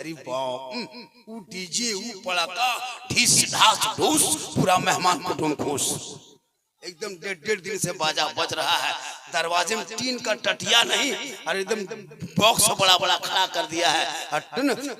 अरे बाप वो डीजे वो पड़ाका ढीस ढास ढूस पूरा मेहमान कुटुंब खुश एकदम डेढ़ दिन से बाजा बज रहा है। दरवाजे में टीन का टटिया नहीं और एकदम बॉक्स बड़ा बड़ा खड़ा कर दिया है और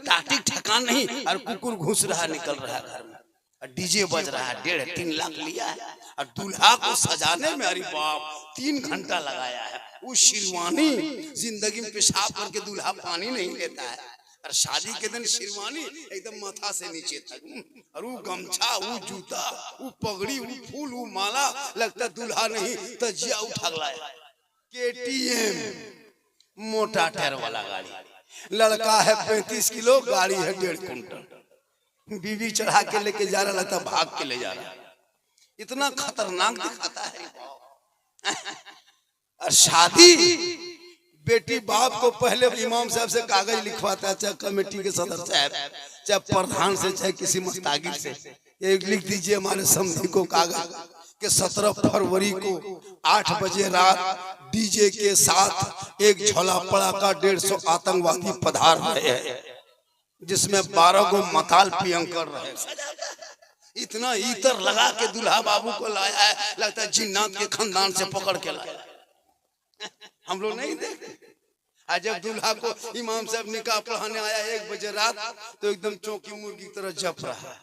टाटिक ठकान नहीं और कुकुर घुस रहा निकल रहा है घर में और डीजे बज रहा है। 3.5 लाख लिया है और दूल्हा को सजाने में अरे बाप 3 घंटा लगाया है। वो शेरवानी जिंदगी में पेशाब करके दूल्हा पानी नहीं लेता है और शादी के दिन शेरवानी एकदम माथा से नीचे तक और वो गमछा वो जूता वो पगड़ी वो फूल वो माला लगता दूल्हा नहीं तजिया उठा लाया। KTM मोटा टायर वाला गाड़ी, लड़का है 35 किलो, गाड़ी है 1.5 कुंटल, बीवी चढ़ा के लेके जा रहा लगता भाग के ले जा रहा, इतना खतरनाक दिखाता है। और शादी बेटी बाप को पहले इमाम साहब से कागज लिखवाता है, चाहे कमेटी के सदस्य साहब, चाहे प्रधान से, चाहे किसी मुस्तागिर से, ये लिख दीजिए हमारे समधी को कागज कि 17 फरवरी को 8 बजे रात डीजे के साथ एक झोला पड़ाका 150 आतंकवादी पधार रहे हैं जिसमें 12 को मताल पियंग कर रहे हैं। इतना इतर लगा के दूल्हा बाबू को लाया है, लगता है जिन्नात के खानदान से पकड़ के लाया। हम लोग नहीं देखते। आज जब दूल्हा को इमाम साहब निकाह पढ़ाने आया 1 बजे रात तो एकदम चौकी मुर्गी की तरह जप रहा है,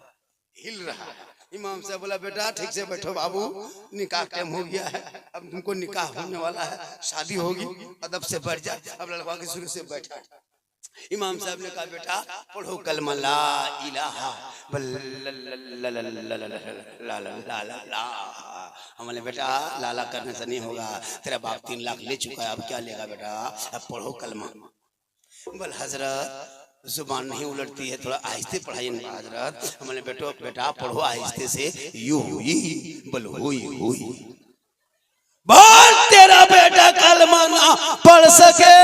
हिल रहा है। इमाम साहब बोला बेटा ठीक से बैठो बाबू, निकाह टाइम हो गया है, अब तुमको निकाह होने वाला है, शादी होगी, अदब से बैठ जा। अब लड़का के शुरू से बैठा। इमाम साहब ने कहा बेटा पढ़ो कलमा ला इलाहा ला। हमने बेटा लाला करने से नहीं होगा, तेरा बाप 3 लाख ले चुका है, अब क्या लेगा बेटा, अब पढ़ो कलमा। बोल हजरत जुबान नहीं उलटती है, थोड़ा आहिस्ते पढ़ाइए ना हजरत। हमने बेटा पढ़ो आहिस्ते से, यू हुई बोल हुई। बोल तेरा बेटा कलमा ना पढ़ सके,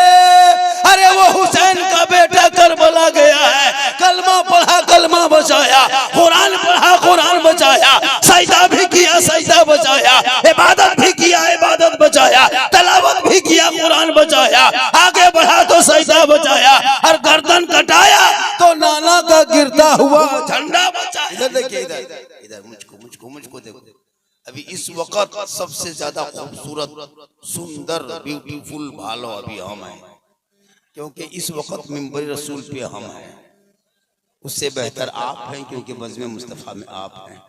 अरे वो हुसैन का बेटा करबला गया है, कलमा पढ़ा कलमा बचाया, कुरान पढ़ा कुरान बचाया, सजदा भी किया सजदा बचाया, इबादत भी किया इबादत बचाया, तलावत भी किया कुरान बचाया, आगे बढ़ा तो सजदा बचाया, और गर्दन कटाया तो नाना का गिरता हुआ झंडा बचाया। इधर देखिए, इधर मुझको देखो। अभी इस वक्त सबसे ज्यादा खूबसूरत सुंदर ब्यूटीफुल भालो अभी हम हैं, क्योंकि इस वक्त मिंबर रसूल पे हम हैं। उससे बेहतर आप हैं, क्योंकि बज़्म मुस्तफ़ा में आप हैं।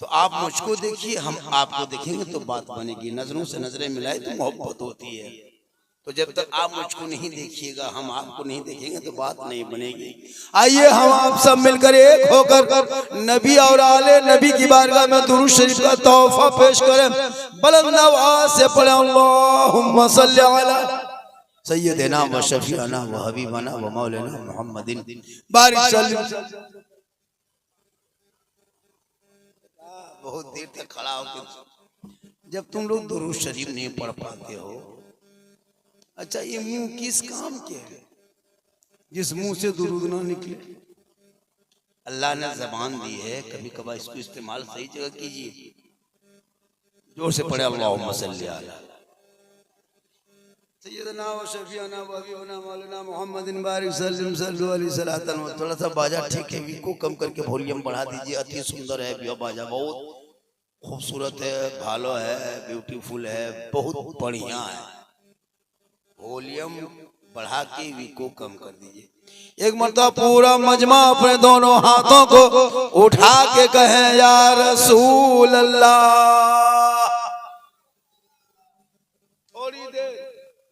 तो आप मुझको देखिए, हम आपको देखेंगे तो बात बनेगी। नजरों से नजरें मिलाए तो मोहब्बत होती है। तो जब तक आप मुझको नहीं देखिएगा, हम आपको नहीं देखेंगे तो बात नहीं बनेगी। आइए हम आप सब मिलकर एक होकर नबी और आले नबी की बारगाह में दुरूद शरीफ का तोहफा पेश करें। बुलंद आवाज से पढ़ें अल्लाहुम्मा सल्ली अला सय्यदना व शफीअना व हबीबना व मौलाना मुहम्मदिन बारिक सल्लल्लाहु। बहुत देर तक खड़ा होकर जब तुम लोग दुरूद शरीफ नहीं पढ़ पाते हो, अच्छा ये मुंह किस काम के है जिस मुंह से दुरूद ना निकले? अल्लाह ने जबान दी है, कभी कभार इसको इस्तेमाल सही जगह कीजिए। जोर से पढ़े अल्लाहुम्मा सल्ली अला सय्यदना व शफीअना व हबीबना मौलाना मुहम्मदिन बारिक सल्लल्लाहु अलैहि वसल्लम। थोड़ा सा बाजा ठीक है, वीको कम करके वॉल्यूम बढ़ा दीजिए। अति सुंदर है बाजा, बहुत खूबसूरत है, भालो है, ब्यूटीफुल है, बहुत बढ़िया है। वॉल्यूम बढ़ा के वीको कम कर दीजिए। एक मरतबा पूरा मजमा अपने दोनों हाथों को उठा के कहें या रसूल अल्लाह। थोड़ी देर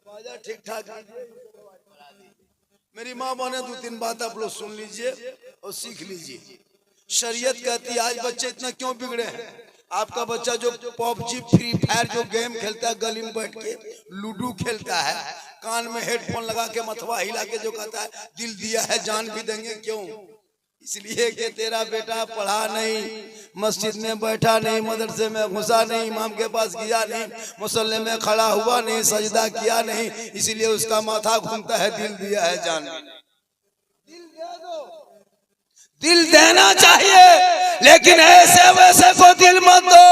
बाजा ठीक ठाक मेरी माँ बने 2-3 बात आप लोग सुन लीजिए और सीख लीजिए। शरीयत कहती है आज बच्चे इतना क्यों बिगड़े हैं। आपका बच्चा जो पबजी फ्री फायर जो गेम खेलता है, गली में बैठ के लूडो खेलता है, कान में हेडफोन लगा के मथवा हिला के जो कहता है दिल दिया है जान भी देंगे, क्यों? इसलिए कि तेरा बेटा पढ़ा नहीं, मस्जिद में बैठा नहीं, मदरसे में घुसा नहीं, इमाम के पास गया नहीं, मुसल्ले में खड़ा हुआ नहीं, सजदा किया नहीं, इसलिए उसका माथा घूमता है। दिल दिया है जान, दिल देना चाहिए, लेकिन ऐसे वैसे को दिल मत दो।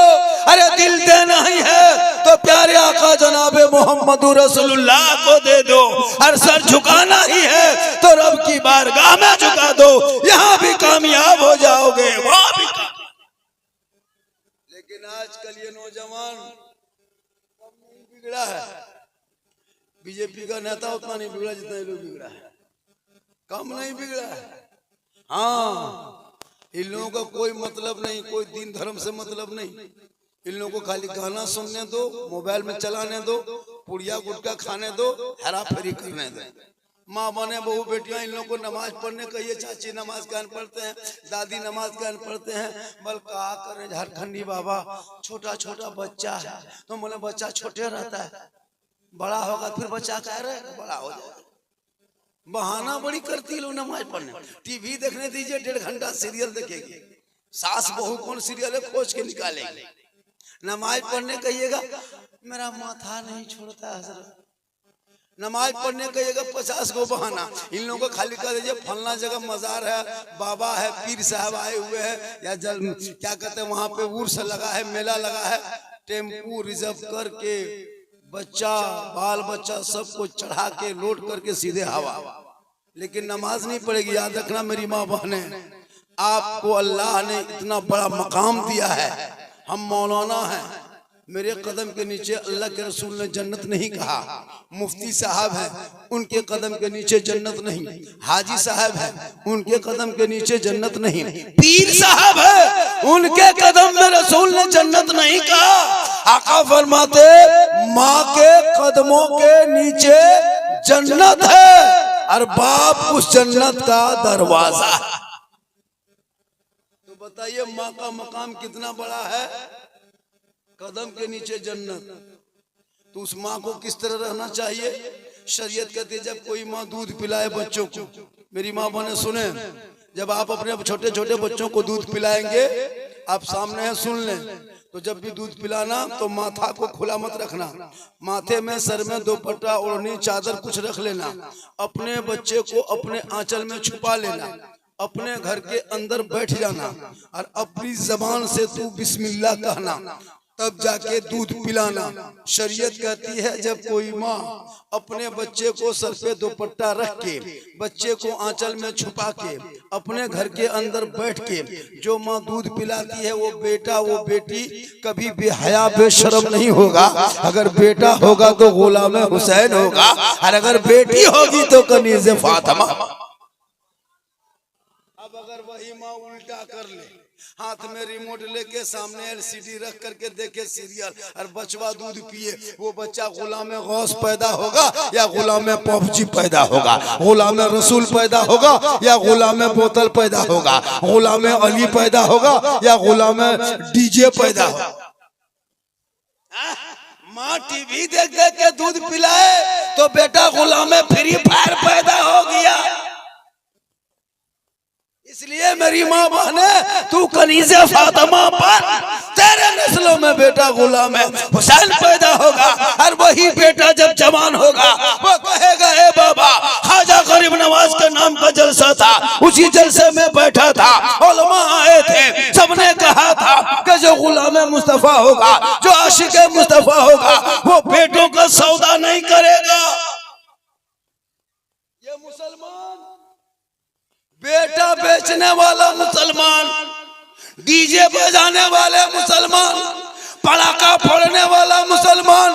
अरे दिल देना ही है तो प्यार प्यारे आका जनाबे मोहम्मद रसूलुल्लाह को दे दो। और सर झुकाना ही है तो रब की बारगाह में झुका दो, यहाँ भी कामयाब हो जाओगे, वहां भी। लेकिन आजकल ये नौजवान बिगड़ा है, बीजेपी का नेता उतना नहीं बिगड़ा जितना ये लोग बिगड़ा है, कम नहीं बिगड़ा है। हाँ, इन लोगों का कोई मतलब नहीं, कोई दीन धर्म से मतलब नहीं। इन लोगों को खाली गाना सुनने दो, मोबाइल में चलाने दो, पुड़िया गुटका खाने दो, हेरा फेरी करने दो। माँ बने बहू बेटियां इन लोगों को नमाज पढ़ने कहिए, चाची नमाज कान पढ़ते हैं, दादी नमाज कान पढ़ते हैं, बल कहा करें झारखंडी बाबा छोटा छोटा बच्चा है, तो बोले बच्चा छोटे रहता है, बड़ा होगा फिर बच्चा कह रहे बड़ा हो जाए। बहाना बड़ी करती लोग नमाज पढ़ने। टीवी देखने दीजिए, 1.5 घंटा सीरियल देखेगी, सास बहू कौन सीरियल है खोज के निकालेगी। नमाज पढ़ने कहिएगा, मेरा माथा नहीं छोड़ता हजरत। नमाज पढ़ने कहिएगा, 50 को बहाना। इन लोगों को खाली कर दीजिए, फलना जगह मजार है, बाबा है, पीर साहब आए हुए हैं, या क्या कहते हैं वहां पे उर्स लगा है, मेला लगा है, टेम्पू रिजर्व करके बच्चा बाल बच्चा सबको चढ़ा के लोड करके सीधे हवा। लेकिन नमाज नहीं पड़ेगी। याद रखना मेरी माँ बहने, आपको अल्लाह ने इतना बड़ा मकाम दिया है। हम मौलाना हैं, मेरे कदम के नीचे अल्लाह के रसूल ने जन्नत नहीं कहा। मुफ्ती साहब हैं, उनके कदम के नीचे जन्नत नहीं। हाजी साहब हैं, उनके कदम के नीचे जन्नत नहीं। पीर साहब है, उनके कदम में रसूल ने जन्नत नहीं कहा। आका फरमाते माँ के कदमों के नीचे जन्नत है और बाप उस जन्नत का दरवाजा है। तो बताइए माँ का मकाम कितना बड़ा है, कदम के नीचे जन्नत। तो उस माँ को किस तरह रहना चाहिए? शरीयत कहती है जब कोई माँ दूध पिलाए बच्चों को, मेरी माँ बने सुने, जब आप अपने छोटे छोटे बच्चों को दूध पिलाएंगे, आप सामने हैं सुन लें, तो जब भी दूध पिलाना तो माथा को खुला मत रखना, माथे में सर में दोपट्टा ओढ़नी चादर कुछ रख लेना, अपने बच्चे को अपने आंचल में छुपा लेना, अपने घर के अंदर बैठ जाना और अपनी जबान से तू बिस्मिल्लाह कहना, तब जाके दूध पिलाना। शरीयत कहती है जब कोई माँ अपने बच्चे को सर पे दोपट्टा रख के, बच्चे को आंचल में छुपा के, अपने घर के अंदर बैठ के जो माँ दूध पिलाती है, वो बेटा वो बेटी कभी बेहया बेशरम नहीं होगा। अगर बेटा होगा तो गुलाम हुसैन होगा, और अगर बेटी होगी तो कनीज़ फातिमा। अब अगर वही माँ उल्टा कर ले, हाथ में रिमोट लेके सामने एलसीडी रख करके देखे सीरियल और बचवा दूध पिए, वो बच्चा गुलाम गौस पैदा होगा या गुलाम पबजी पैदा होगा, गुलाम रसूल पैदा होगा या गुलाम बोतल पैदा होगा, गुलाम अली पैदा होगा या गुलाम डीजे पैदा होगा। माँ टीवी देख देख के दूध पिलाए तो बेटा गुलाम फ्री फायर पैदा हो गया। इसलिए मेरी माँ बहने, तू कनीज़े फातिमा पर, तेरे नस्लों में बेटा गुलाम हुसैन पैदा होगा, और वही बेटा जब जवान होगा वो कहेगा ए बाबा, ख्वाजा गरीब नवाज के नाम का जलसा था, उसी जलसे में बैठा था, उलमा आए थे, सबने कहा था कि जो गुलाम मुस्तफा होगा, जो आशिक मुस्तफा होगा, वो बेटों का सौदा नहीं करेगा। ये मुसलमान बेटा बेचने वाला मुसलमान, डीजे बजाने वाले मुसलमान, पटाखा फोड़ने वाला मुसलमान,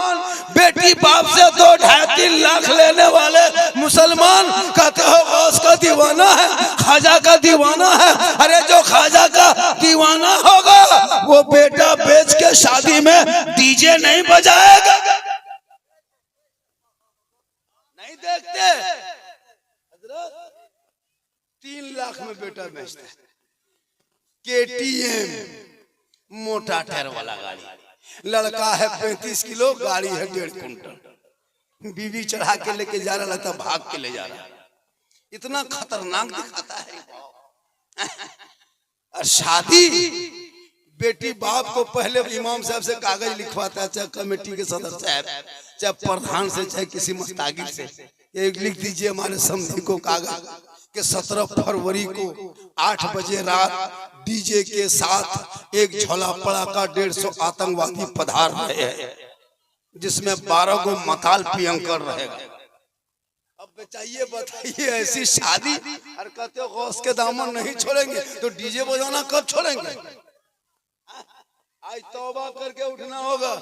बेटी बाप से 2-2.5-3 लाख लेने वाले मुसलमान कहते हो गौस का दीवाना है, ख्वाजा का दीवाना है। अरे जो ख्वाजा का दीवाना होगा वो बेटा बेच के शादी में डीजे नहीं बजाएगा। नहीं देखते 3 लाख में बेटा बेचता है, KTM मोटा टायर वाला गाड़ी, लड़का है 35 किलो, गाड़ी है 1.5 कुंटल, बीवी चढ़ा के लेके जा रहा था, भाग के ले जा रहा, इतना खतरनाक दिखाता है। और शादी बेटी बाप को पहले इमाम साहब से कागज लिखवाता है, चाहे कमेटी के सदस्य साहब, चाहे प्रधान से, चाहे किसी मुस्तागिर से, एक लिख दीजिए हमारे समधी को कागज कि 17 फरवरी को 8 बजे रात डीजे के साथ एक झोला पड़ाका 150 आतंकवादी पधार रहे हैं। जिसमें 12 को मताल पियंकर रहेगा। अब बचाइए बताइए ऐसी शादी, और कहते हो गौस के दामन नहीं छोड़ेंगे तो डीजे बजाना कब छोड़ेंगे? आज तौबा करके उठना होगा।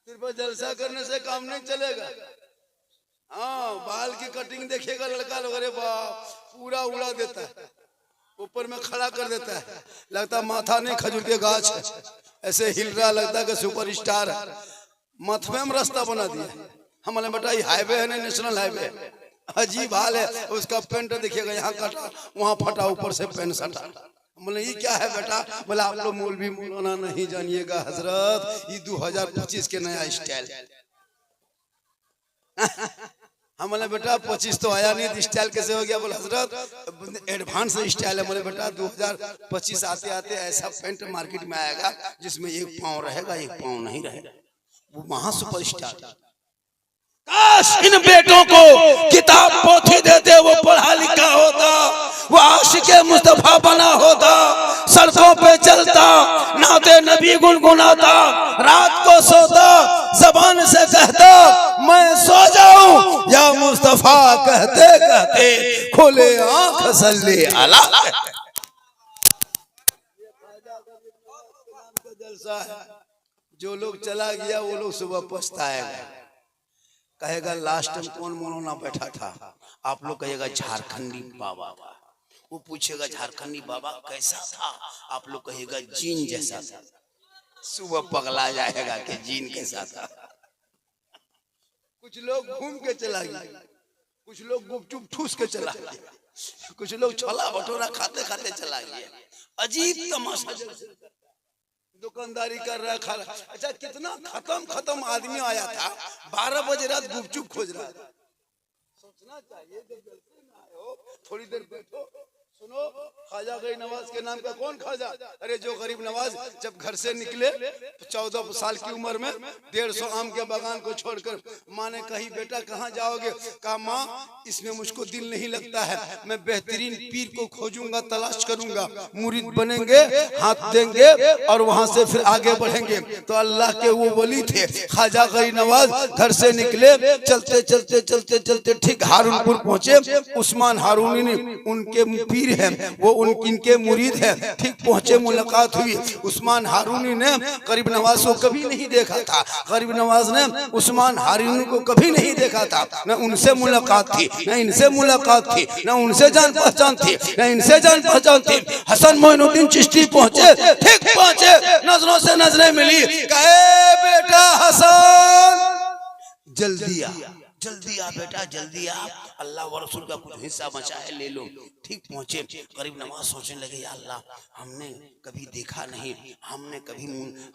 सिर्फ जलसा करने से काम नहीं चलेगा। हाँ, बाल की कटिंग देखिएगा लड़का लोग, अरे बाप पूरा उड़ा देता है, ऊपर में खड़ा कर देता है, लगता माथा नहीं खजूर के गाछ है, ऐसे हिल रहा, लगता है कि सुपर स्टार है। मथवे में रास्ता बना दिया। हमारे बेटा ये हाईवे है ना, नेशनल हाईवे, अजीब हाल है। उसका पेंट देखिएगा, यहाँ कटा वहाँ फटा, ऊपर से पेंट सटा। बोले ये क्या है बेटा? बोले आप लोग मौलवी मौलाना नहीं जानिएगा हजरत, ये 2025 के नया स्टाइल। हमारे बेटा 25 तो आया नहीं, स्टाइल कैसे हो गया? बोले हजरत एडवांस स्टाइल है। बोले बेटा 2025 आते आते ऐसा पेंट मार्केट में आएगा जिसमें एक पाँव रहेगा एक पाँव नहीं रहेगा, वो महा सुपर स्टार। काश इन बेटों को किताब पोथी देते, वो पढ़ा लिखा होता, वो आशिके मुस्तफा बना होता, सड़कों पे चलता, नाते नबी गुनगुनाता, रात को सोता, जबान से कहता मैं सो जाऊं या मुस्तफा कहते कहते खोले आंख सल्ले अला। जलसा है, जो लोग चला गया वो लोग सुबह पछताएगा, कहेगा लास्ट टाइम कौन मौलाना बैठा था? आप लोग कहेगा झारखंडी बाबा। वो पूछेगा झारखंडी बाबा कैसा था? आप लोग कहेगा जीन जैसा था। सुबह पगला जाएगा कि जीन कैसा था। कुछ लोग घूम के चला गया, कुछ लोग गुपचुप ठूस के चला गया, कुछ लोग छोला भटूरा खाते खाते चला गया। अजीब तमाशा, दुकानदारी कर रहा, खा रहा। अच्छा कितना खत्म आदमी आया था, 12 बजे रात गुपचुप खोज रहा है। सोचना चाहिए जब जलसे में आए हो थोड़ी देर बैठो, सुनो ख्वाजा गरीब नवाज के नाम का कौन ख्वाजा? अरे जो गरीब नवाज जब घर से निकले 14 साल की उम्र में 150 आम के बागान को छोड़कर, माँ ने कही बेटा कहाँ जाओगे? कहा माँ इसमें मुझको दिल नहीं लगता है, मैं बेहतरीन पीर को खोजूंगा, तलाश करूंगा, मुरीद बनेंगे, हाथ देंगे और वहां से फिर आगे बढ़ेंगे। तो अल्लाह के वो वली थे ख्वाजा गरीब नवाज, घर से निकले, चलते चलते चलते चलते ठीक हारूनपुर पहुंचे। उस्मान हारूनी ने उनके पीर है, वो इनके मुरीद है, ठीक पहुंचे, मुलाकात हुई। उस्मान हारूनी ने गरीब नवाज को कभी नहीं देखा था, गरीब नवाज ने उस्मान हारूनी को कभी नहीं देखा था, न उनसे मुलाकात थी, न इनसे मुलाकात थी, न उनसे जान पहचान थी, न इनसे जान पहचान थी। हसन मोइनुद्दीन चिश्ती पहुंचे, ठीक पहुंचे, नजरों से नजरें मिली, कहे बेटा हसन जल्दी आ, जल्दी आ बेटा जल्दी आ, अल्लाह व रसूल का कुछ हिस्सा बचा है ले लो। ठीक पहुंचे, गरीब नवाज सोचने लगे या अल्लाह हमने कभी देखा नहीं,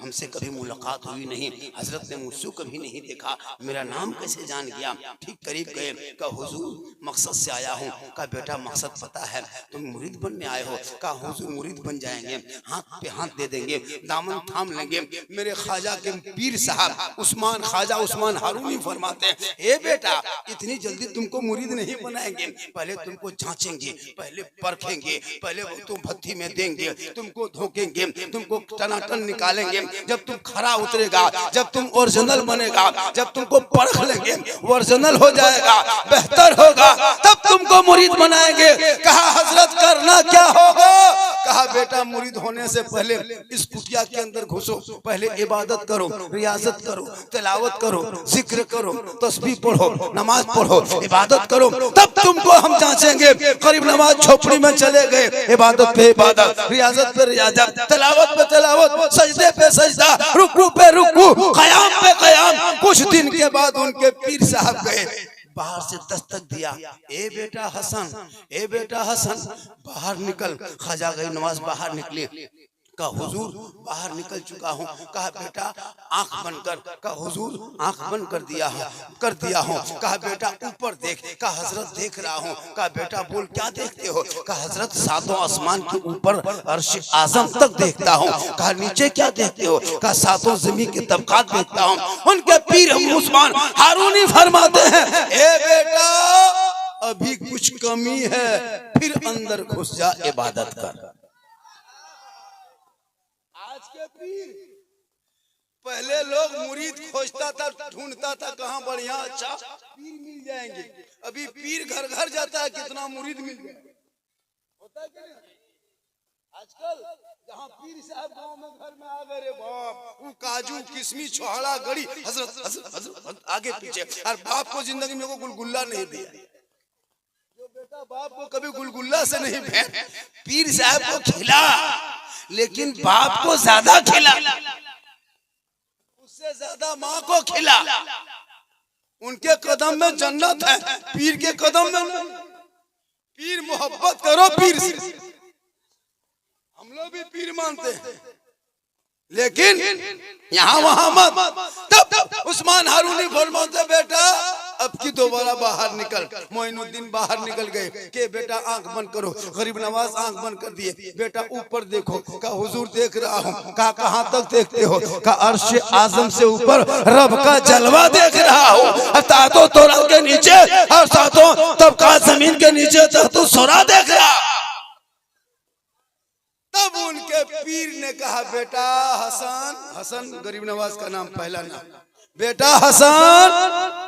हमसे कभी मुलाकात हुई नहीं, हजरत ने मुझसे कभी नहीं देखा, मेरा नाम कैसे जान गया? ठीक करीब गए, कहा हुजूर मकसद से आया हूँ। कहा बेटा मकसद पता है, तुम मुरीद बनने आए हो? कहा हुजूर मुरीद बन जाएंगे, हाथ पे हाथ दे देंगे, दामन थाम लेंगे। मेरे ख्वाजा के पीर साहब उस्मान ख्वाजा उस्मान हारूनी फरमाते हैं, ए बेटा इतनी जल्दी तुमको मुरीद नहीं बनाएंगे, पहले तुमको जांचेंगे, पहले परखेंगे, पहले वो तुम भट्टी में देंगे, तुमको धोखेंगे, तुमको टनाटन निकालेंगे, जब तुम खरा उतरेगा, जब तुम ओरिजिनल बनेगा, जब तुमको परख लेंगे, ओरिजिनल हो जाएगा, बेहतर होगा, तब तुमको मुरीद बनाएंगे। कहा हजरत करना क्या होगा? कहा बेटा मुरीद होने से पहले इस कुटिया के अंदर घुसो, पहले इबादत करो, रियाजत करो, तिलावत करो, जिक्र करो, तस्बीह पढ़ो, नमाज पढ़ो, इबादत करो, तब तुमको हम जांचेंगे। गरीब नवाज झोपड़ी में चले गए, इबादत पे इबादत, रियाजत पे रियाजत, तिलावत पे तिलावत, सजदे पे सजदा, रुकू पे रुकू, क़याम पे क़याम। कुछ दिन के बाद उनके पीर साहब गए, बाहर से दस्तक दिया, ए बेटा हसन, ए बेटा हसन बाहर निकल। ख्वाजा गरीब नवाज बाहर निकले, कहा हुजूर बाहर निकल चुका हूँ। कहा बेटा आंख बंद कर। कहा हुजूर आंख बंद कर दिया हूँ। कहा बेटा ऊपर देख। कहा हजरत देख रहा हूँ। कहा बेटा बोल क्या देखते हो? कहा हजरत सातों आसमान के ऊपर अर्श आजम तक देखता हूँ। कहा नीचे क्या देखते हो? कहा सातों जमीन के तबकात देखता हूँ। उनके पीर उस्मान हारूनी फरमाते हैं, ए बेटा अभी कुछ कमी है, फिर अंदर घुस जा, इबादत कर। आज के पीर पहले लोग मुरीद खोजता था, ढूंढता था कहाँ बढ़िया अच्छा पीर मिल जाएंगे। अभी पीर घर घर जाता है, कितना मुरीद मिल गया होता है कि नहीं? आजकल जहाँ पीर साहब गांव में घर में आ गए रे बाप, वो काजू किशमिश छोहड़ा गड़ी हजरत हजरत हजरत आगे पीछे, और बाप को जिंदगी में को गुलगुल्ला नहीं दिया। जो बेटा बाप को कभी गुलगुल्ला से नहीं भेंट, पीर साहब को खिला, लेकिन बाप को ज्यादा खिला, उससे ज्यादा माँ को खिला। उनके कदम में जन्नत है, पीर के कदम में नहीं। पीर मोहब्बत करो पीर से, हम लोग भी पीर मानते हैं, लेकिन यहाँ वहां मत। तब उस्मान हारूनी फरमाते बेटा अब की दोबारा बाहर निकल। मोइनुद्दीन बाहर निकल गए के बेटा आंख बंद करो, गरीब नवाज आंख बंद कर दिए। बेटा ऊपर देखो, का हुजूर देख रहा हूँ। का कहाँ तक देखते हो? का अर्श आजम से ऊपर रब का जलवा देख रहा हूँ, तातो तोरा के नीचे और सातों तबका जमीन के नीचे तहतो सोरा देख रहा। तब उनके पीर ने कहा बेटा हसन, हसन गरीब नवाज का नाम पहला नाम, बेटा हसन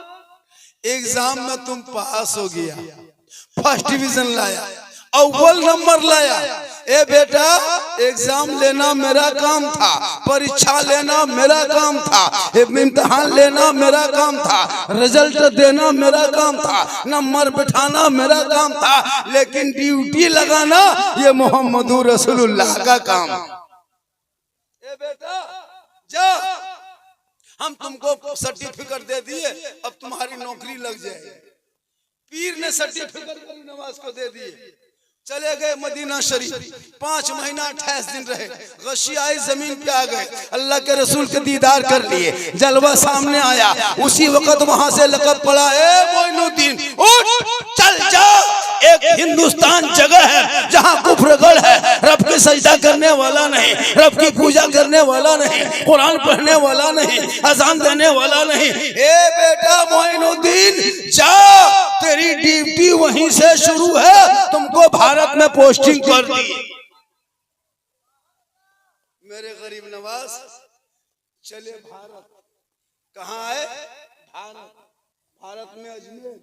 एग्जाम में तुम पास हो गया, फर्स्ट डिवीजन लाया, अव्वल नंबर लाया। ए बेटा एग्जाम लेना मेरा काम था, परीक्षा लेना मेरा काम था, इम्तिहान लेना मेरा काम था, रिजल्ट देना मेरा काम था, नंबर बिठाना मेरा काम था, लेकिन ड्यूटी लगाना ये मोहम्मदुर रसूलुल्लाह का काम। ए बेटा जा, हम तुमको सर्टिफिकेट दे दिए, अब तुम्हारी नौकरी लग जाएगी। पीर ने सर्टिफिकेट नवाज को दे दिए। चले गए मदीना शरीफ, 5 महीना 28 दिन रहे। गशी आई जमीन पे आ गए, अल्लाह के रसूल के दीदार कर लिए, जलवा सामने आया। उसी वक्त वहां से लकब पड़ा, ए मोइनुद्दीन उठ चल जा, एक हिंदुस्तान जगह है जहाँ कुफ्रगढ़ है, रब की सजदा करने वाला नहीं, रब की पूजा करने वाला नहीं, कुरान पढ़ने वाला नहीं, अजान देने वाला नहीं। ए बेटा मोइनुद्दीन जा, तेरी ड्यूटी वहीं से शुरू है, तुमको भारत में पोस्टिंग कर दी। मेरे गरीब नवाज चले भारत। कहाँ आए? भारत। भारत में अजमेर।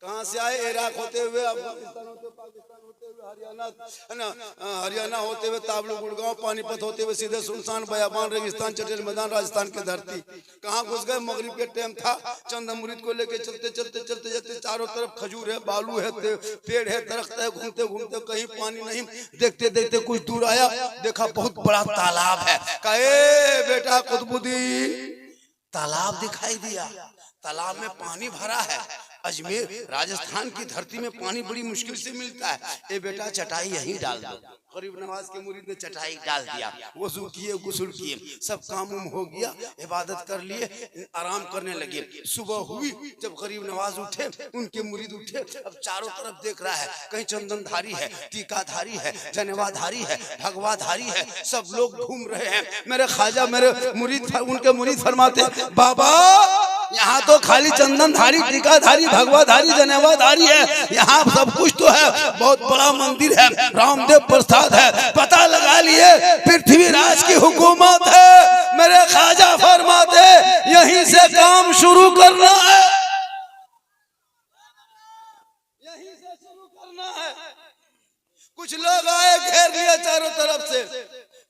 कहाँ से आए? इराक होते हुए, अफगानिस्तान होते हुए, पाकिस्तान होते हुए, हरियाणा होते हुए, ताबलू गुड़गांव, पानीपत होते हुए सीधे सुनसान बयाबान रेगिस्तान चटेल मैदान राजस्थान की धरती। कहाँ घुस गए? मगरिब के टाइम था, चंद मुरीद को लेके चलते चलते चलते चलते, चारों तरफ खजूर है, बालू है, पेड़ है, दरख्त है, घूमते घूमते कहीं पानी नहीं, देखते देखते कुछ दूर आया, देखा बहुत बड़ा तालाब है। कहे बेटा कुतुबुद्दीन, तालाब दिखाई दिया, तालाब में पानी भरा है। अजमेर राजस्थान की धरती में पानी बड़ी मुश्किल से मिलता है। ए बेटा चटाई यहीं डाल दो। गरीब नवाज के मुरीद ने चटाई डाल दिया, वजू किए, गुस्ल किए, सब काम हो गया, इबादत कर लिए, आराम करने लगे। सुबह हुई, जब गरीब नवाज उठे, उनके मुरीद उठे, अब चारों तरफ देख रहा है, कहीं चंदनधारी है, टीकाधारी है, जनेवाधारी है, भगवाधारी है, सब लोग घूम रहे हैं। मेरे ख्वाजा, मेरे मुरीद, उनके मुरीद फरमाते बाबा यहाँ तो खाली चंदनधारी, टीकाधारी, भगवाधारी, जनेवाधारी है, यहाँ सब कुछ तो है, बहुत बड़ा मंदिर है, रामदेव प्रसाद है, पता लगा लिए पृथ्वीराज की हुकूमत है। मेरे ख्वाजा फरमाते यहीं से काम शुरू करना है, यहीं से शुरू करना है। कुछ लोग आए, घेर लिया चारों तरफ से,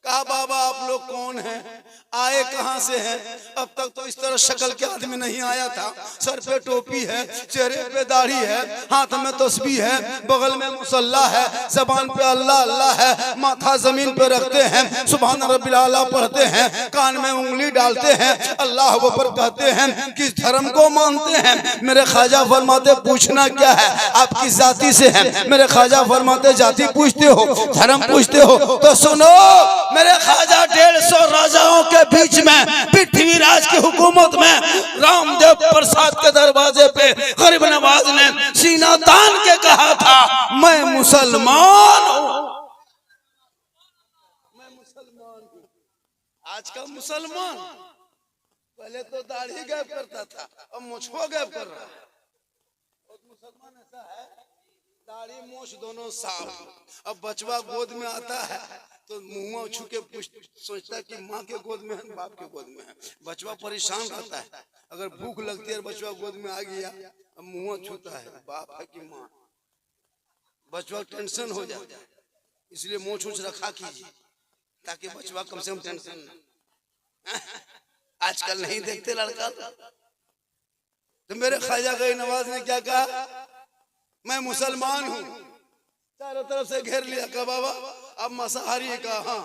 कहा बाबा आप लोग कौन हैं, आए कहां से हैं? अब तक तो इस तरह शक्ल के आदमी नहीं आया था। सर पे टोपी है, चेहरे पे दाढ़ी है, हाथ में तस्बीह है, बगल में मुसल्ला है, जबान पे अल्लाह अल्लाह है, माथा जमीन पे रखते हैं, सुभान रब्बिल आला पढ़ते हैं, कान में उंगली डालते हैं, अल्लाह अकबर कहते हैं। किस धर्म को मानते हैं? मेरे ख्वाजा फरमाते पूछना क्या है, आप किस जाति से हैं? मेरे ख्वाजा फरमाते जाति पूछते हो, धर्म पूछते हो, तो सुनो मेरे ख्वाजा 150 राजाओं के बीच में, पृथ्वीराज की हुकूमत में, रामदेव प्रसाद के दरवाजे पे गरीब नवाज ने सीना तान के कहा था मैं मुसलमान हूं, मैं मुसलमान हूं। आज का मुसलमान पहले तो दाढ़ी गैप करता था, अब मुझको गैप कर रहा है। और मुसलमान ऐसा है दाढ़ी मूछ दोनों साफ। अब बचवा गोद में आता है तो मुंह छू के सोचता है कि माँ के गोद में है बाप के गोद में है। बचवा परेशान रहता है। अगर भूख लगती है बचवा गोद में आ गया, अब मुंह छूता है बाप है कि माँ, बचवा टेंशन हो जाता है। इसलिए मुंह छूछ रखा कीजिए ताकि बचवा कम से कम टेंशन ना। आजकल नहीं देखते लड़का। तो मेरे ख्वाजा गई नवाज ने क्या कहा, मैं मुसलमान हूँ। चारों तरफ से घेर लिया। कहा बाबा अब मांसाहारी का? हाँ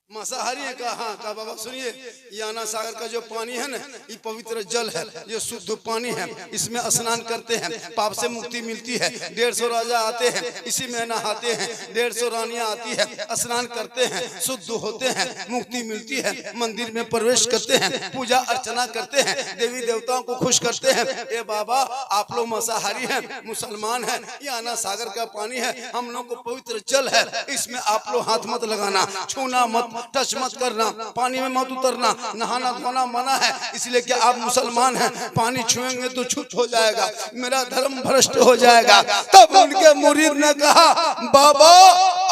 मांसाहारी का? हाँ। कहा बाबा सुनिए, ये आना सागर का जो पानी है ना, ये पवित्र जल है, ये शुद्ध पानी है, इसमें स्नान करते हैं, पाप से मुक्ति मिलती है। 150 राजा आते हैं, इसी में नहाते हैं। 150 रानियां आती है, स्नान करते हैं, शुद्ध होते हैं, मुक्ति मिलती है, मंदिर में प्रवेश करते हैं, पूजा अर्चना करते हैं, देवी देवताओं को खुश करते हैं। ए बाबा आप लोग मांसाहारी हैं, मुसलमान हैं, ये आना सागर का पानी है, हम लोग को पवित्र जल है, इसमें आप लोग हाथ मत लगाना, छूना मत, टच मत करना, पानी में मत उतरना, नहाना धोना मना है। इसलिए कि आप मुसलमान हैं, पानी छुएंगे तो छूत हो जाएगा, मेरा धर्म भ्रष्ट हो जाएगा। तब उनके मुरीद ने कहा बाबा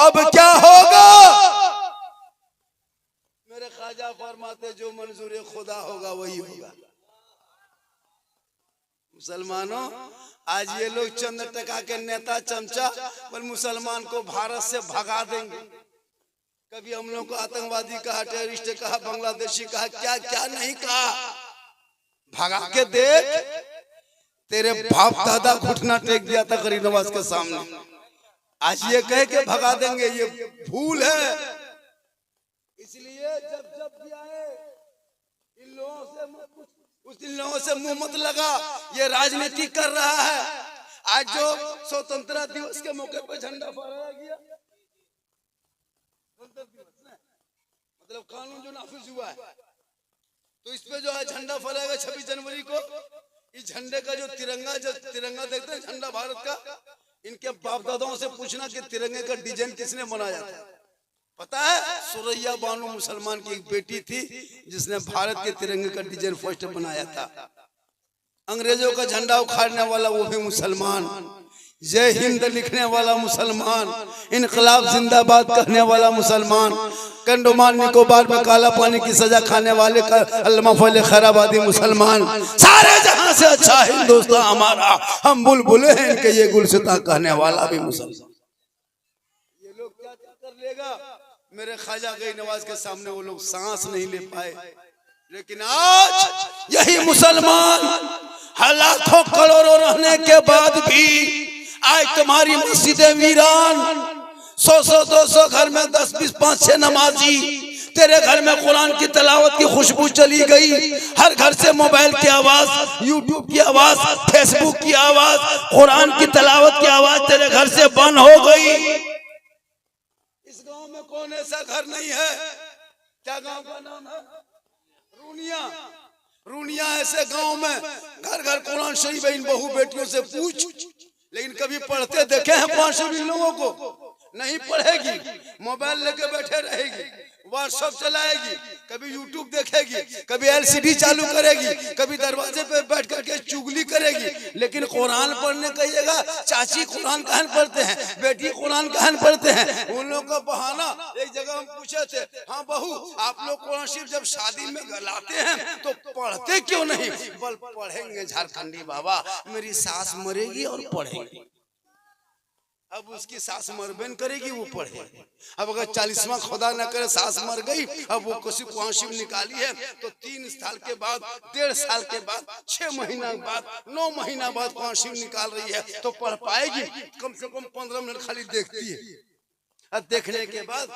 अब क्या होगा? मेरे ख्वाजा फरमाते जो मंजूर खुदा होगा वही होगा। मुसलमानों आज ये लोग चंद टका के नेता चमचा पर मुसलमान को भारत से भगा देंगे। कभी हम लोग को आतंकवादी कहा, टेररिस्ट कहा, बांग्लादेशी कहा, क्या क्या नहीं कहा। भगा के देख, तेरे बाप दादा घुटना टेक दिया था गरीब नवाज के सामने, आज ये कह के भगा देंगे, ये भूल है। इसलिए जब जब भी आए इन लोगों से मुंह मत लगा, ये राजनीति कर रहा है। आज जो स्वतंत्रता दिवस के मौके पर झंडा फहराया गया, मतलब कानून जो नाफिज हुआ है, तो इस पे जो है झंडा फहराएगा 26 जनवरी को। इस झंडे का जो तिरंगा देखते हैं झंडा भारत का, इनके बाप दादाओं से पूछना कि तिरंगे का डिजाइन किसने बनाया था। पता है सुरैया बानो मुसलमान की एक बेटी थी जिसने भारत के तिरंगे का डिजाइन फर्स्ट बनाया था। अंग्रेजों का झंडा उखाड़ने वाला वो भी मुसलमान, जय हिंद लिखने वाला मुसलमान, इनकलाब जिंदाबाद कहने वाला मुसलमान, कंडोमान निकोबार में काला पानी की सजा खाने वाले अल्लामा फजल खैराबादी मुसलमान, सारे जहां से अच्छा हिंदुस्तान हमारा, हम बुलबुले हैं इनके ये गुलसिता कहने वाला भी मुसलमान। ये लोग क्या कर लेगा? मेरे ख्वाजा गई नवाज के सामने वो लोग सांस नहीं ले पाए। लेकिन आज यही मुसलमान लाखों करोड़ों रहने के बाद भी आज तुम्हारी मस्जिदें वीरान, 100-200 घर में 10-20 5-6 नमाजी, तेरे घर में कुरान की तिलावत की खुशबू चली गई। हर घर से मोबाइल की आवाज, यूट्यूब की आवाज, फेसबुक की आवाज, कुरान की तिलावत की आवाज तेरे घर से बंद हो गई। इस गांव में कौन ऐसा घर नहीं है? क्या गांव का नाम है? रूनिया। रूनिया ऐसे गांव में घर घर कुरान शरीफ इन बहू बेटियों से पूछ, लेकिन कभी पढ़ते देखे हैं कुरान शरीफ इन लोगों को? नहीं पढ़ेगी, मोबाइल लेके बैठे रहेगी, व्हाट्सएप चलाएगी, कभी यूट्यूब देखेगी, कभी एलसीडी चालू करेगी, कभी दरवाजे पे बैठ करके चुगली करेगी। लेकिन कुरान पढ़ने कहिएगा, चाची कुरान कहन पढ़ते हैं, बेटी कुरान कहन पढ़ते हैं। उन लोगों का बहाना, एक जगह हम पूछे थे, हाँ बहू आप लोग कुरान शरीफ जब शादी में लाते हैं तो पढ़ते क्यों नहीं? बल पढ़ेंगे झारखंडी बाबा, मेरी सास मरेगी और पढ़ेगी। अब उसकी सास मरबेन करेगी, वो पढ़े। अब अगर 40वां खुदा न करे सास मर गई, अब वो किसी कुरान शरीफ निकाली है तो 3 साल के बाद, 1.5 साल के बाद, 6 महीना बाद, 9 महीना बाद कुरान शरीफ निकाल रही है तो पढ़ पाएगी? कम से कम 15 मिनट खाली देखती है। अब देखने के बाद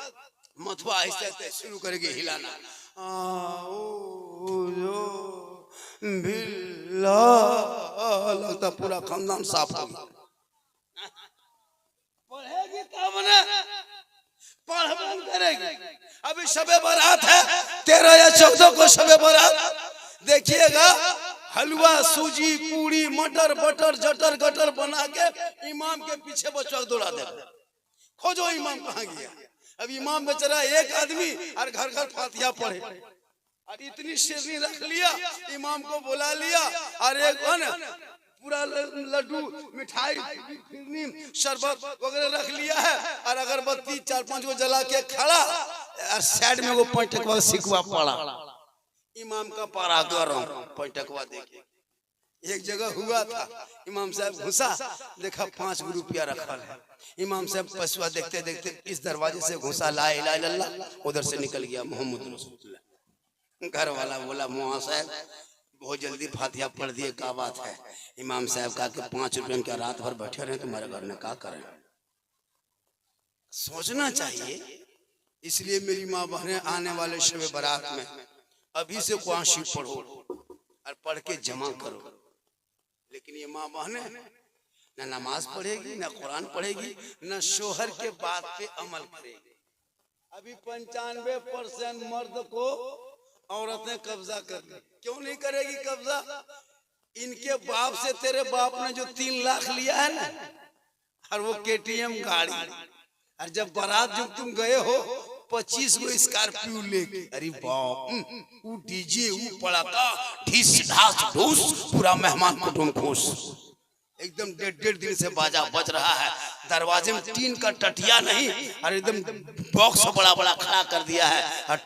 मथुआ ऐसे शुरू करेगी हिलाना, लगता पूरा खानदान साफ हो गया। पढ़ेगी तब ना, पढ़ बंद करेगी। अभी शबे बारात है, 13 या 14 को शबे बारात, देखिएगा हलवा सूजी पूरी मटर बटर जटर गटर बना के इमाम के पीछे बच्चा दौड़ा दे। खोजो इमाम कहाँ गया? अब इमाम बेचारा एक आदमी और घर घर फातिहा पढ़े, और इतनी शेरनी रख लिया, इमाम को बुला लिया और एक पूरा लड्डू मिठाई फिरनी शरबत वगैरह रख लिया है और अगरबत्ती 4-5 को जला के खड़ा और साइड में वो पैंटकवा सिकवा पड़ा। इमाम का पारा गरम पैंटकवा देखे। एक जगह हुआ था, इमाम साहब घुसा, देखा 5 रुपया रखा है। इमाम साहब पशुआ देखते देखते इस दरवाजे से घुसा, ला इलाहा इल्लल्लाह, उधर से निकल गया मोहम्मद रसूलुल्लाह। घर वाला बोला मुआ साहब बहुत जल्दी फातिहा पढ़ दिए, क्या बात है? इमाम साहब कहा कि 5 रुपये क्या रात भर बैठे रहे तुम्हारे घर में, क्या करें? सोचना चाहिए। इसलिए मेरी माँ बहनें आने वाले शब बारात में अभी से कुरान शरीफ पढ़ो और पढ़ के जमा करो। लेकिन ये माँ बहनें न नमाज पढ़ेगी, न कुरान पढ़ेगी, न शोहर के बात पे अमल करेगी। अभी 95% मर्द को औरतें कब्जा कर ली। क्यों नहीं करेगी कब्जा? इनके बाप से तेरे बाप ने जो 3 लाख लिया है ना, और वो KTM गाड़ी, और जब बारात जब तुम गए हो 25 को स्कॉर्पियो लेके, अरे बाप, वो डीजे, वो पड़ाका, ढीस ढास ढूस, पूरा मेहमान कुटुंब खुश, एकदम 1.5 दिन से बाजा बज रहा है। दरवाजे में टीन का टटिया नहीं और एकदम बॉक्स बड़ा बड़ा खड़ा कर दिया है, और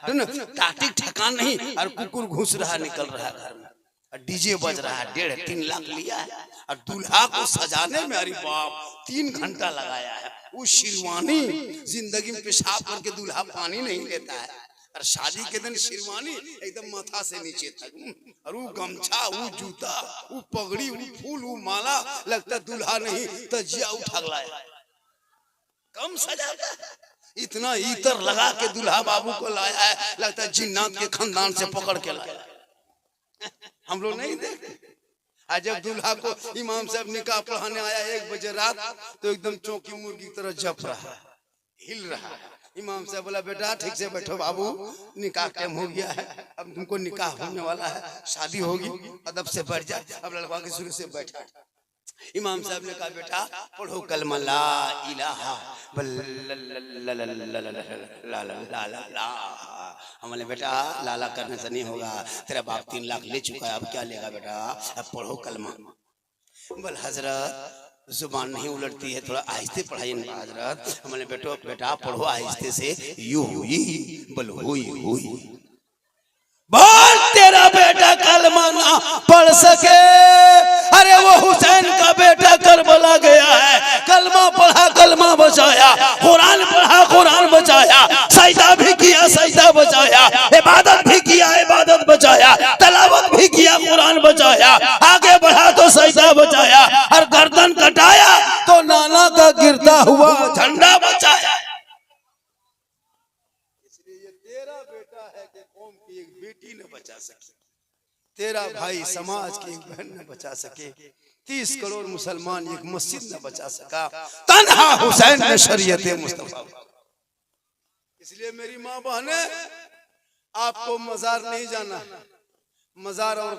टाटिक ठिकान नहीं, और कुकुर घुस रहा निकल रहा है घर में, और डीजे बज रहा है। 1.5-3 लाख लिया है, और दूल्हा को सजाने में अरे बाप 3 घंटा लगाया है। वो शेरवानी जिंदगी में पेशाब करके दूल्हा पानी नहीं लेता है, और शादी के दिन शेरवानी एकदम माथा से नीचे तक, और वो गमछा, वो जूता, वो पगड़ी, वो फूल, वो माला, लगता दूल्हा नहीं तजिया उठा लाया। कम सजाता है, इतना इतर लगा के दूल्हा बाबू को लाया है, लगता है जिन्नात के खानदान से पकड़ के लाया। हम लोग नहीं देखते। आज जब दूल्हा को इमाम साहब निकाह पढ़ाने आया 1 बजे रात, तो एकदम चौकी मुर्गी की तरह जप रहा है, हिल रहा है। इमाम साहब बोला बेटा ठीक से बैठो बाबू, निकाह टाइम हो गया है, अब तुमको निकाह होने वाला है, शादी होगी, अदब से बैठ जा। अब लड़का के शुरू से बैठा। इमाम साहब ने कहा बेटा पढ़ो कलमा ला इलाहा हमने बेटा लाला करने से नहीं होगा, तेरा बाप 3 लाख ले चुका है, अब क्या लेगा बेटा, अब पढ़ो कलमा। बोल हजरत जुबान नहीं उलटती है, थोड़ा आहिस्ते पढ़ाइए ना हजरत। हमने बेटा पढ़ो आहिस्ते से, यू हुई बोल हुई हुई। बोल तेरा बेटा कलमा ना पढ़ सके, अरे वो हुसैन का बेटा करबला गया है, कलमा पढ़ा कलमा बचाया, कुरान पढ़ा कुरान बचाया, सजदा भी किया सजदा बचाया, इबादत भी किया इबादत बचाया, तलावत भी किया कुरान बचाया, आगे बढ़ा तो सजदा बचाया, और गर्दन कटाया तो नाना का गिरता हुआ झंडा बचाया। इसलिए ये तेरा बेटा है कि कौम की एक बेटी ने बचा सके, तेरा भाई समाज की एक बहन ने बचा सके, 30 करोड़ मुसलमान एक मस्जिद न बचा सका, तन्हा हुसैन ने शरीयत मुस्तफा। इसलिए मेरी माँ बहने आपको मजार नहीं जाना, मजार और